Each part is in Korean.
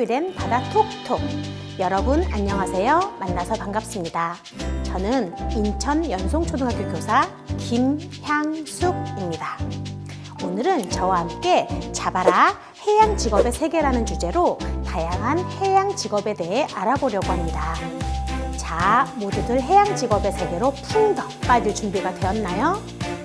토요일엔 바다 톡톡. 여러분 안녕하세요. 만나서 반갑습니다. 저는 인천 연송초등학교 교사 김향숙입니다. 오늘은 저와 함께 잡아라 해양 직업의 세계라는 주제로 다양한 해양 직업에 대해 알아보려고 합니다. 자, 모두들 해양 직업의 세계로 풍덩 빠질 준비가 되었나요?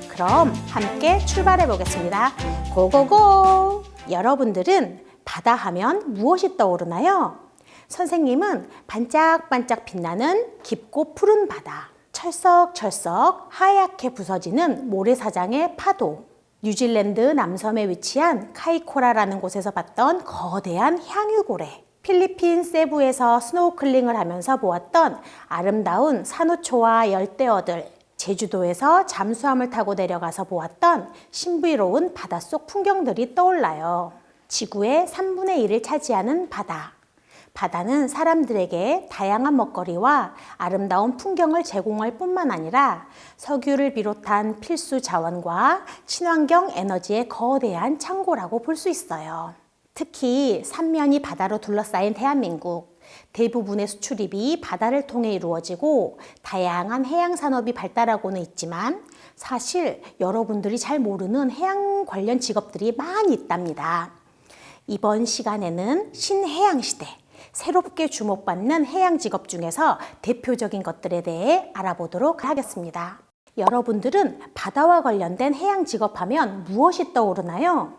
그럼 함께 출발해 보겠습니다. 고고고! 여러분들은 바다 하면 무엇이 떠오르나요? 선생님은 반짝반짝 빛나는 깊고 푸른 바다, 철썩철썩 하얗게 부서지는 모래사장의 파도, 뉴질랜드 남섬에 위치한 카이코라라는 곳에서 봤던 거대한 향유고래, 필리핀 세부에서 스노우클링을 하면서 보았던 아름다운 산호초와 열대어들, 제주도에서 잠수함을 타고 내려가서 보았던 신비로운 바닷속 풍경들이 떠올라요. 지구의 3분의 1을 차지하는 바다. 바다는 사람들에게 다양한 먹거리와 아름다운 풍경을 제공할 뿐만 아니라 석유를 비롯한 필수 자원과 친환경 에너지의 거대한 창고라고 볼 수 있어요. 특히 삼면이 바다로 둘러싸인 대한민국, 대부분의 수출입이 바다를 통해 이루어지고 다양한 해양 산업이 발달하고는 있지만 사실 여러분들이 잘 모르는 해양 관련 직업들이 많이 있답니다. 이번 시간에는 신해양시대, 새롭게 주목받는 해양 직업 중에서 대표적인 것들에 대해 알아보도록 하겠습니다. 여러분들은 바다와 관련된 해양 직업하면 무엇이 떠오르나요?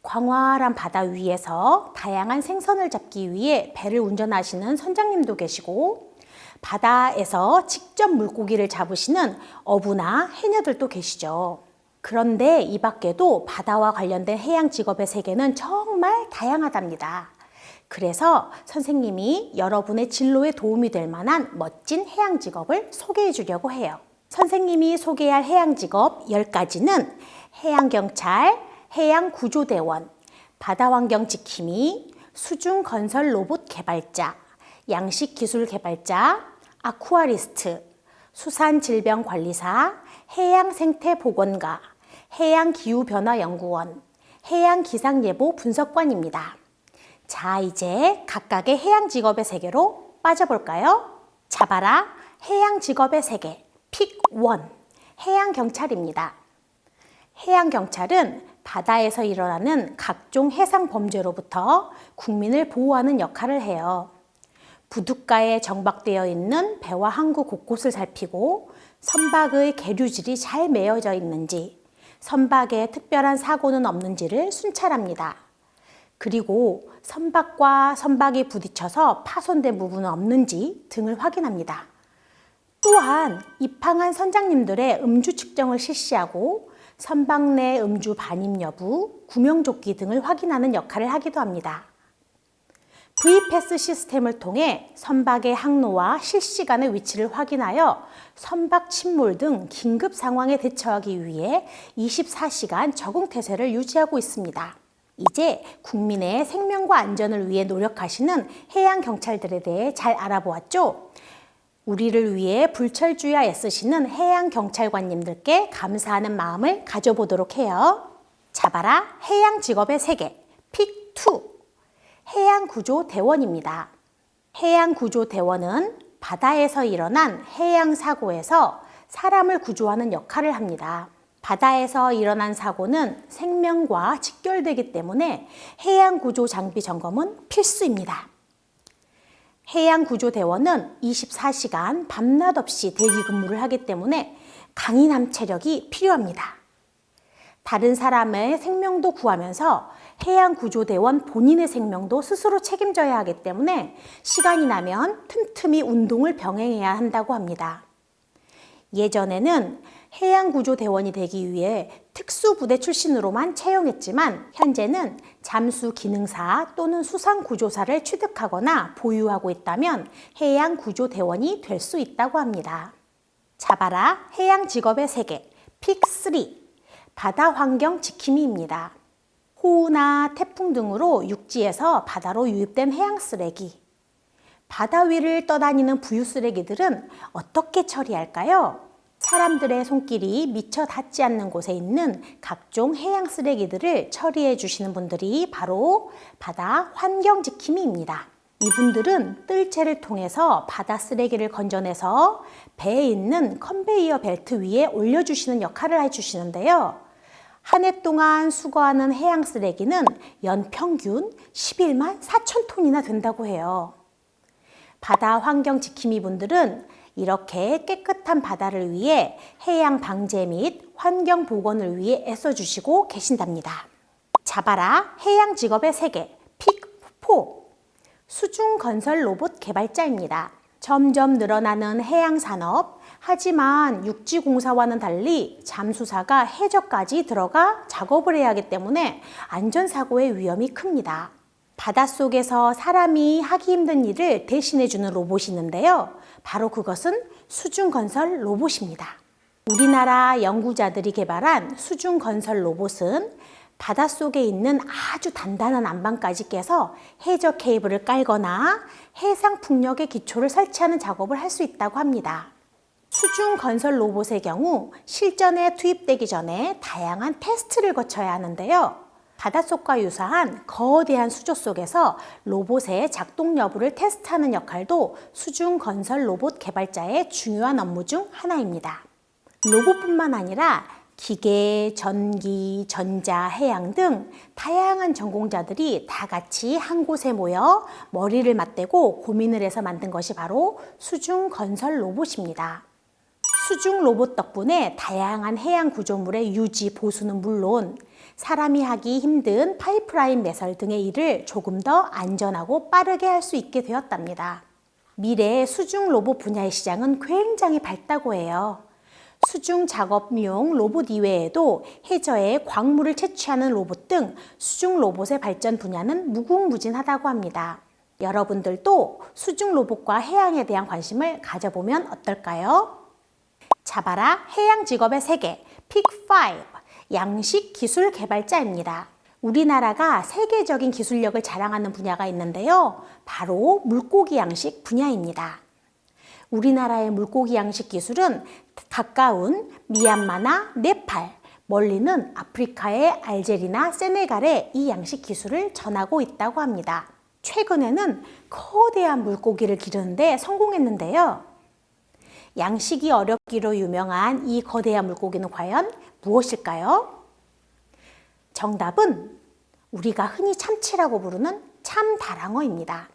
광활한 바다 위에서 다양한 생선을 잡기 위해 배를 운전하시는 선장님도 계시고 바다에서 직접 물고기를 잡으시는 어부나 해녀들도 계시죠. 그런데 이 밖에도 바다와 관련된 해양 직업의 세계는 정말 다양하답니다. 그래서 선생님이 여러분의 진로에 도움이 될 만한 멋진 해양 직업을 소개해 주려고 해요. 선생님이 소개할 해양 직업 10가지는 해양경찰, 해양구조대원, 바다환경 지킴이, 수중건설 로봇 개발자, 양식기술 개발자, 아쿠아리스트, 수산질병관리사, 해양생태보건가, 해양기후변화연구원, 해양기상예보 분석관입니다. 자, 이제 각각의 해양 직업의 세계로 빠져볼까요? 잡아라 해양 직업의 세계 픽1 해양경찰입니다. 해양경찰은 바다에서 일어나는 각종 해상 범죄로부터 국민을 보호하는 역할을 해요. 부둣가에 정박되어 있는 배와 항구 곳곳을 살피고 선박의 계류질이 잘 메어져 있는지, 선박에 특별한 사고는 없는지를 순찰합니다. 그리고 선박과 선박이 부딪혀서 파손된 부분은 없는지 등을 확인합니다. 또한 입항한 선장님들의 음주 측정을 실시하고 선박 내 음주 반입 여부, 구명조끼 등을 확인하는 역할을 하기도 합니다. V패스 시스템을 통해 선박의 항로와 실시간의 위치를 확인하여 선박 침몰 등 긴급 상황에 대처하기 위해 24시간 적응태세를 유지하고 있습니다. 이제 국민의 생명과 안전을 위해 노력하시는 해양경찰들에 대해 잘 알아보았죠? 우리를 위해 불철주야 애쓰시는 해양경찰관님들께 감사하는 마음을 가져보도록 해요. 잡아라 해양 직업의 세계 픽2 해양구조대원입니다. 해양구조대원은 바다에서 일어난 해양사고에서 사람을 구조하는 역할을 합니다. 바다에서 일어난 사고는 생명과 직결되기 때문에 해양구조 장비 점검은 필수입니다. 해양구조대원은 24시간 밤낮 없이 대기 근무를 하기 때문에 강인한 체력이 필요합니다. 다른 사람의 생명도 구하면서 해양구조대원 본인의 생명도 스스로 책임져야 하기 때문에 시간이 나면 틈틈이 운동을 병행해야 한다고 합니다. 예전에는 해양구조대원이 되기 위해 특수부대 출신으로만 채용했지만 현재는 잠수기능사 또는 수상구조사를 취득하거나 보유하고 있다면 해양구조대원이 될 수 있다고 합니다. 잡아라 해양 직업의 세계 픽3 바다환경 지킴이입니다. 호우나 태풍 등으로 육지에서 바다로 유입된 해양 쓰레기, 바다 위를 떠다니는 부유 쓰레기들은 어떻게 처리할까요? 사람들의 손길이 미처 닿지 않는 곳에 있는 각종 해양 쓰레기들을 처리해 주시는 분들이 바로 바다 환경지킴이입니다. 이분들은 뜰채를 통해서 바다 쓰레기를 건져내서 배에 있는 컨베이어 벨트 위에 올려주시는 역할을 해주시는데요. 한 해 동안 수거하는 해양 쓰레기는 연평균 11만 4천 톤이나 된다고 해요. 바다 환경 지킴이 분들은 이렇게 깨끗한 바다를 위해 해양 방제 및 환경 복원을 위해 애써주시고 계신답니다. 잡아라 해양 직업의 세계 픽4 수중 건설 로봇 개발자입니다. 점점 늘어나는 해양 산업, 하지만 육지 공사와는 달리 잠수사가 해저까지 들어가 작업을 해야 하기 때문에 안전사고의 위험이 큽니다. 바닷속에서 사람이 하기 힘든 일을 대신해주는 로봇이 있는데요. 바로 그것은 수중건설 로봇입니다. 우리나라 연구자들이 개발한 수중건설 로봇은 바닷속에 있는 아주 단단한 안방까지 깨서 해저 케이블을 깔거나 해상 풍력의 기초를 설치하는 작업을 할 수 있다고 합니다. 수중건설 로봇의 경우 실전에 투입되기 전에 다양한 테스트를 거쳐야 하는데요. 바닷속과 유사한 거대한 수조 속에서 로봇의 작동 여부를 테스트하는 역할도 수중건설 로봇 개발자의 중요한 업무 중 하나입니다. 로봇뿐만 아니라 기계, 전기, 전자, 해양 등 다양한 전공자들이 다 같이 한 곳에 모여 머리를 맞대고 고민을 해서 만든 것이 바로 수중건설 로봇입니다. 수중 로봇 덕분에 다양한 해양 구조물의 유지, 보수는 물론 사람이 하기 힘든 파이프라인 매설 등의 일을 조금 더 안전하고 빠르게 할 수 있게 되었답니다. 미래의 수중 로봇 분야의 시장은 굉장히 밝다고 해요. 수중 작업용 로봇 이외에도 해저에 광물을 채취하는 로봇 등 수중 로봇의 발전 분야는 무궁무진하다고 합니다. 여러분들도 수중 로봇과 해양에 대한 관심을 가져보면 어떨까요? 잡아라 해양 직업의 세계 픽5 양식 기술 개발자입니다. 우리나라가 세계적인 기술력을 자랑하는 분야가 있는데요. 바로 물고기 양식 분야입니다. 우리나라의 물고기 양식 기술은 가까운 미얀마나 네팔, 멀리는 아프리카의 알제리나 세네갈에 이 양식 기술을 전하고 있다고 합니다. 최근에는 거대한 물고기를 기르는 데 성공했는데요. 양식이 어렵기로 유명한 이 거대한 물고기는 과연 무엇일까요? 정답은 우리가 흔히 참치라고 부르는 참다랑어입니다.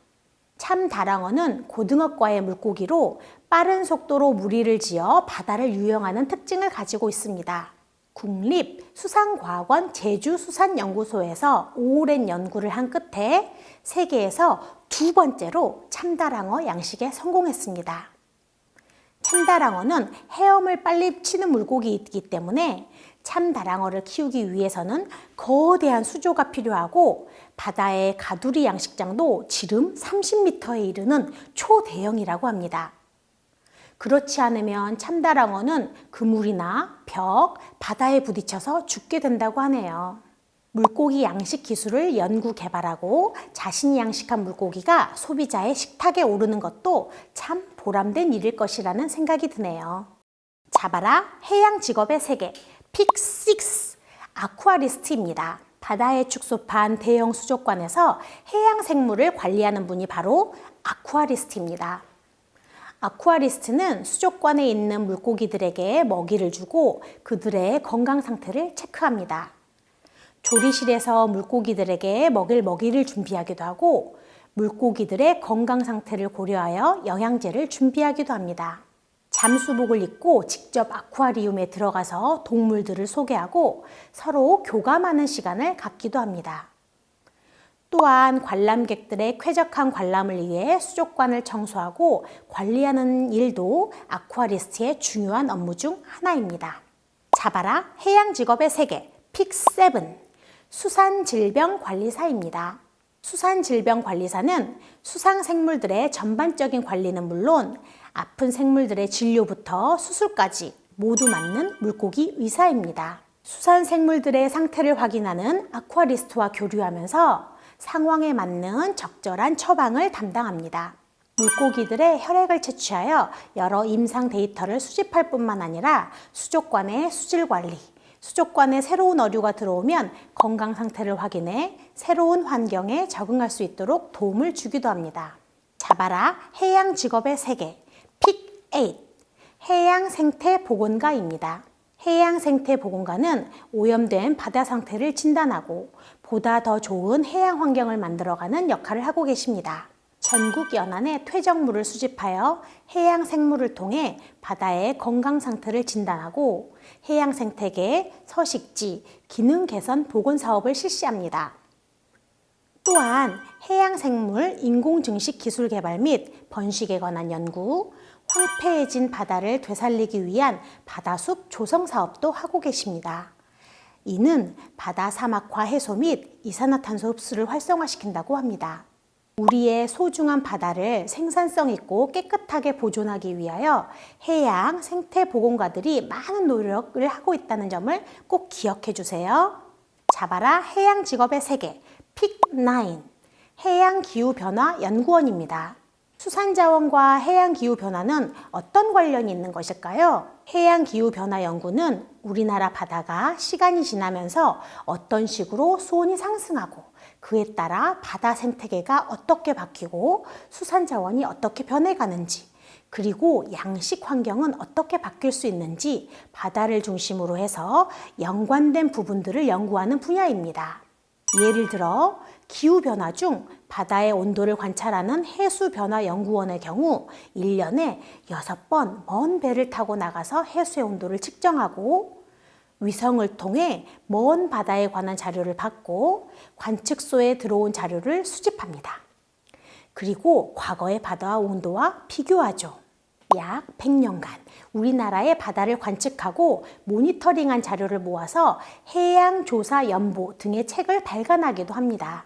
참다랑어는 고등어과의 물고기로 빠른 속도로 무리를 지어 바다를 유영하는 특징을 가지고 있습니다. 국립수산과학원 제주수산연구소에서 오랜 연구를 한 끝에 세계에서 두 번째로 참다랑어 양식에 성공했습니다. 참다랑어는 헤엄을 빨리 치는 물고기이기 때문에 참다랑어를 키우기 위해서는 거대한 수조가 필요하고 바다의 가두리 양식장도 지름 30m에 이르는 초대형이라고 합니다. 그렇지 않으면 참다랑어는 그물이나 벽, 바다에 부딪혀서 죽게 된다고 하네요. 물고기 양식 기술을 연구 개발하고 자신이 양식한 물고기가 소비자의 식탁에 오르는 것도 참 보람된 일일 것이라는 생각이 드네요. 잡아라 해양 직업의 세계 픽6 아쿠아리스트입니다. 바다에 축소판 대형 수족관에서 해양 생물을 관리하는 분이 바로 아쿠아리스트입니다. 아쿠아리스트는 수족관에 있는 물고기들에게 먹이를 주고 그들의 건강 상태를 체크합니다. 조리실에서 물고기들에게 먹일 먹이를 준비하기도 하고 물고기들의 건강 상태를 고려하여 영양제를 준비하기도 합니다. 잠수복을 입고 직접 아쿠아리움에 들어가서 동물들을 소개하고 서로 교감하는 시간을 갖기도 합니다. 또한 관람객들의 쾌적한 관람을 위해 수족관을 청소하고 관리하는 일도 아쿠아리스트의 중요한 업무 중 하나입니다. 잡아라 해양 직업의 세계 픽7 수산질병관리사입니다. 수산질병관리사는 수상생물들의 전반적인 관리는 물론 아픈 생물들의 진료부터 수술까지 모두 맡는 물고기 의사입니다. 수산생물들의 상태를 확인하는 아쿠아리스트와 교류하면서 상황에 맞는 적절한 처방을 담당합니다. 물고기들의 혈액을 채취하여 여러 임상 데이터를 수집할 뿐만 아니라 수족관의 수질 관리, 수족관에 새로운 어류가 들어오면 건강 상태를 확인해 새로운 환경에 적응할 수 있도록 도움을 주기도 합니다. 잡아라 해양 직업의 세계, 픽 8, 해양 생태 보건가입니다. 해양 생태 보건가는 오염된 바다 상태를 진단하고 보다 더 좋은 해양 환경을 만들어가는 역할을 하고 계십니다. 전국 연안의 퇴적물을 수집하여 해양 생물을 통해 바다의 건강 상태를 진단하고 해양 생태계, 서식지, 기능 개선 보건 사업을 실시합니다. 또한 해양 생물 인공 증식 기술 개발 및 번식에 관한 연구, 황폐해진 바다를 되살리기 위한 바다숲 조성 사업도 하고 계십니다. 이는 바다 사막화 해소 및 이산화탄소 흡수를 활성화시킨다고 합니다. 우리의 소중한 바다를 생산성 있고 깨끗하게 보존하기 위하여 해양 생태 보건가들이 많은 노력을 하고 있다는 점을 꼭 기억해 주세요. 잡아라 해양 직업의 세계, 픽 9, 해양 기후 변화 연구원입니다. 수산자원과 해양 기후 변화는 어떤 관련이 있는 것일까요? 해양 기후 변화 연구는 우리나라 바다가 시간이 지나면서 어떤 식으로 수온이 상승하고 그에 따라 바다 생태계가 어떻게 바뀌고 수산자원이 어떻게 변해가는지, 그리고 양식 환경은 어떻게 바뀔 수 있는지 바다를 중심으로 해서 연관된 부분들을 연구하는 분야입니다. 예를 들어 기후변화 중 바다의 온도를 관찰하는 해수변화연구원의 경우 1년에 6번 먼 배를 타고 나가서 해수의 온도를 측정하고 위성을 통해 먼 바다에 관한 자료를 받고 관측소에 들어온 자료를 수집합니다. 그리고 과거의 바다 온도와 비교하죠. 약 100년간 우리나라의 바다를 관측하고 모니터링한 자료를 모아서 해양조사연보 등의 책을 발간하기도 합니다.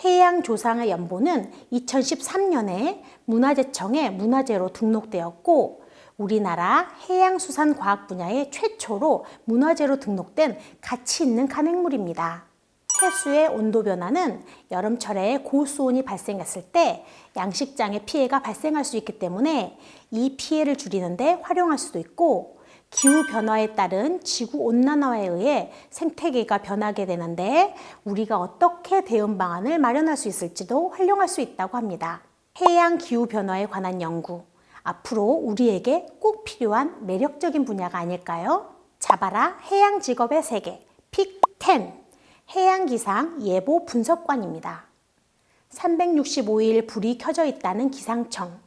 해양조사연보는 2013년에 문화재청에 문화재로 등록되었고 우리나라 해양수산과학 분야의 최초로 문화재로 등록된 가치 있는 간행물입니다. 해수의 온도 변화는 여름철에 고수온이 발생했을 때 양식장에 피해가 발생할 수 있기 때문에 이 피해를 줄이는 데 활용할 수도 있고 기후변화에 따른 지구온난화에 의해 생태계가 변하게 되는데 우리가 어떻게 대응 방안을 마련할 수 있을지도 활용할 수 있다고 합니다. 해양 기후변화에 관한 연구, 앞으로 우리에게 꼭 필요한 매력적인 분야가 아닐까요? 잡아라 해양 직업의 세계, 픽 10, 해양기상 예보 분석관입니다. 365일 불이 켜져 있다는 기상청.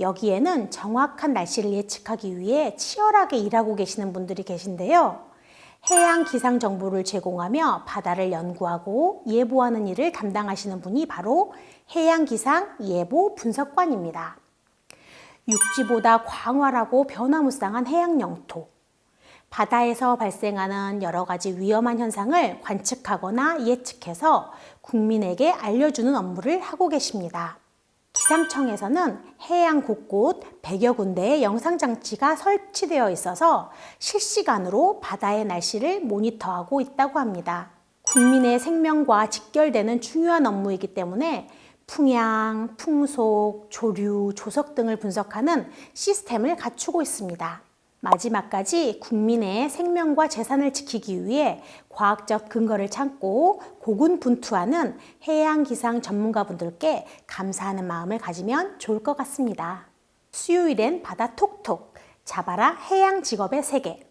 여기에는 정확한 날씨를 예측하기 위해 치열하게 일하고 계시는 분들이 계신데요. 해양 기상 정보를 제공하며 바다를 연구하고 예보하는 일을 담당하시는 분이 바로 해양기상 예보 분석관입니다. 육지보다 광활하고 변화무쌍한 해양 영토. 바다에서 발생하는 여러 가지 위험한 현상을 관측하거나 예측해서 국민에게 알려주는 업무를 하고 계십니다. 기상청에서는 해안 곳곳 100여 군데의 영상장치가 설치되어 있어서 실시간으로 바다의 날씨를 모니터하고 있다고 합니다. 국민의 생명과 직결되는 중요한 업무이기 때문에 풍향, 풍속, 조류, 조석 등을 분석하는 시스템을 갖추고 있습니다. 마지막까지 국민의 생명과 재산을 지키기 위해 과학적 근거를 찾고 고군분투하는 해양기상 전문가분들께 감사하는 마음을 가지면 좋을 것 같습니다. 수요일엔 바다 톡톡, 잡아라 해양 직업의 세계.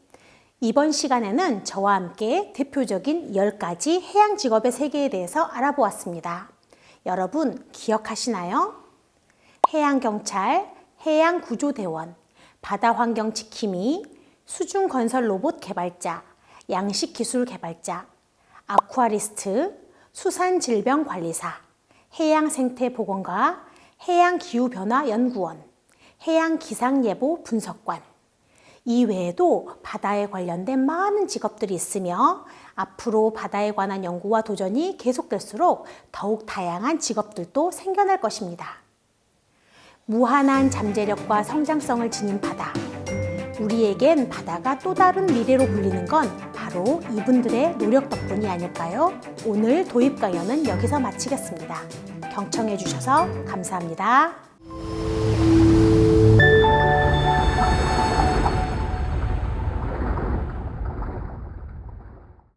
이번 시간에는 저와 함께 대표적인 10가지 해양 직업의 세계에 대해서 알아보았습니다. 여러분 기억하시나요? 해양경찰, 해양구조대원, 바다환경 지킴이, 수중건설 로봇 개발자, 양식기술 개발자, 아쿠아리스트, 수산질병관리사, 해양생태보건가, 해양기후변화연구원, 해양기상예보 분석관. 이 외에도 바다에 관련된 많은 직업들이 있으며 앞으로 바다에 관한 연구와 도전이 계속될수록 더욱 다양한 직업들도 생겨날 것입니다. 무한한 잠재력과 성장성을 지닌 바다. 우리에겐 바다가 또 다른 미래로 불리는 건 바로 이분들의 노력 덕분이 아닐까요? 오늘 도입 강연은 여기서 마치겠습니다. 경청해 주셔서 감사합니다.